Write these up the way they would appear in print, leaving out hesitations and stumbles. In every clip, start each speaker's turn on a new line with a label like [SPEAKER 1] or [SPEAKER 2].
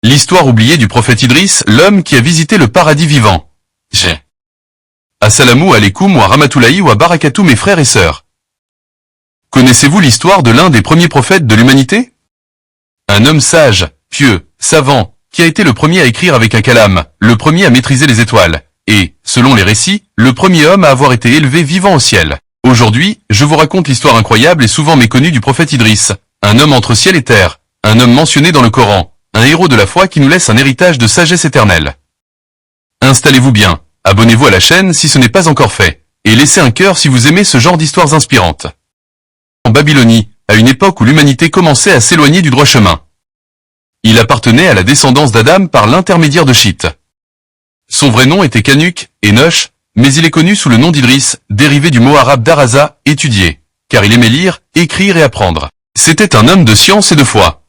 [SPEAKER 1] L'histoire oubliée du prophète Idriss, l'homme qui a visité le paradis vivant. Assalamu alaikum wa rahmatoulahi wa barakatuh mes frères et sœurs. Connaissez-vous l'histoire de l'un des premiers prophètes de l'humanité? Un homme sage, pieux, savant, qui a été le premier à écrire avec un calame, le premier à maîtriser les étoiles, et, selon les récits, le premier homme à avoir été élevé vivant au ciel. Aujourd'hui, je vous raconte l'histoire incroyable et souvent méconnue du prophète Idriss, un homme entre ciel et terre, un homme mentionné dans le Coran, un héros de la foi qui nous laisse un héritage de sagesse éternelle. Installez-vous bien, abonnez-vous à la chaîne si ce n'est pas encore fait, et laissez un cœur si vous aimez ce genre d'histoires inspirantes. En Babylonie, à une époque où l'humanité commençait à s'éloigner du droit chemin. Il appartenait à la descendance d'Adam par l'intermédiaire de Chit. Son vrai nom était Canuk, Enoch, mais il est connu sous le nom d'Idriss, dérivé du mot arabe d'Araza, étudier, car il aimait lire, écrire et apprendre. C'était un homme de science et de foi.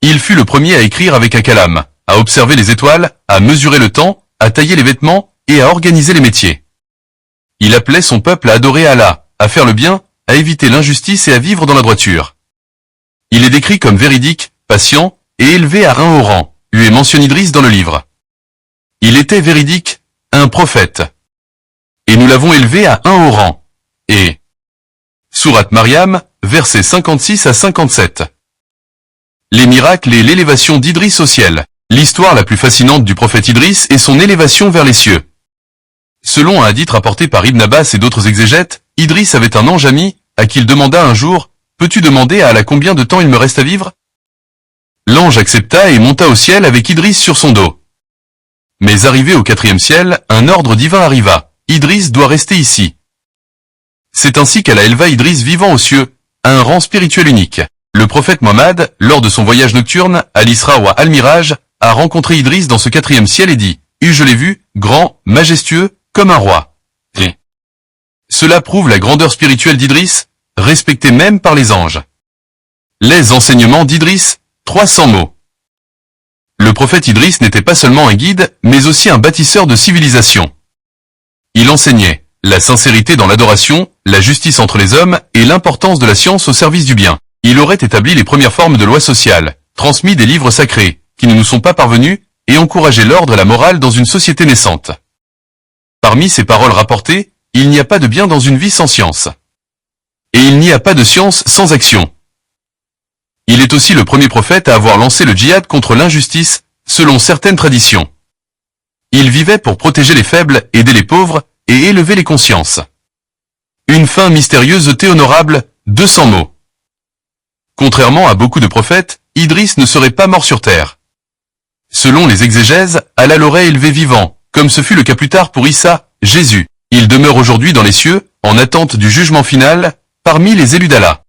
[SPEAKER 1] Il fut le premier à écrire avec un calame, à observer les étoiles, à mesurer le temps, à tailler les vêtements et à organiser les métiers. Il appelait son peuple à adorer Allah, à faire le bien, à éviter l'injustice et à vivre dans la droiture. Il est décrit comme véridique, patient et élevé à un haut rang, lui est mentionné Idriss dans le livre. Il était véridique, un prophète. Et nous l'avons élevé à un haut rang. Et Sourate Maryam, versets 56 à 57. Les miracles et l'élévation d'Idriss au ciel. L'histoire la plus fascinante du prophète Idriss est son élévation vers les cieux. Selon un hadith rapporté par Ibn Abbas et d'autres exégètes, Idriss avait un ange ami, à qui il demanda un jour, « Peux-tu demander à Allah combien de temps il me reste à vivre ?» L'ange accepta et monta au ciel avec Idriss sur son dos. Mais arrivé au 4e ciel, un ordre divin arriva, « Idriss doit rester ici. » C'est ainsi qu'Allah éleva Idriss vivant aux cieux, à un rang spirituel unique. Le prophète Mohammed, lors de son voyage nocturne, à l'Isra ou à Al-Miraj, a rencontré Idriss dans ce 4e ciel et dit, « Je l'ai vu, grand, majestueux, comme un roi. » Cela prouve la grandeur spirituelle d'Idriss, respectée même par les anges. Les enseignements d'Idriss, 300 mots. Le prophète Idriss n'était pas seulement un guide, mais aussi un bâtisseur de civilisation. Il enseignait la sincérité dans l'adoration, la justice entre les hommes et l'importance de la science au service du bien. Il aurait établi les premières formes de loi sociale, transmis des livres sacrés, qui ne nous sont pas parvenus, et encouragé l'ordre et la morale dans une société naissante. Parmi ces paroles rapportées, il n'y a pas de bien dans une vie sans science. Et il n'y a pas de science sans action. Il est aussi le premier prophète à avoir lancé le djihad contre l'injustice, selon certaines traditions. Il vivait pour protéger les faibles, aider les pauvres, et élever les consciences. Une fin mystérieuse et honorable, 200 mots. Contrairement à beaucoup de prophètes, Idriss ne serait pas mort sur terre. Selon les exégèses, Allah l'aurait élevé vivant, comme ce fut le cas plus tard pour Issa, Jésus. Il demeure aujourd'hui dans les cieux, en attente du jugement final, parmi les élus d'Allah.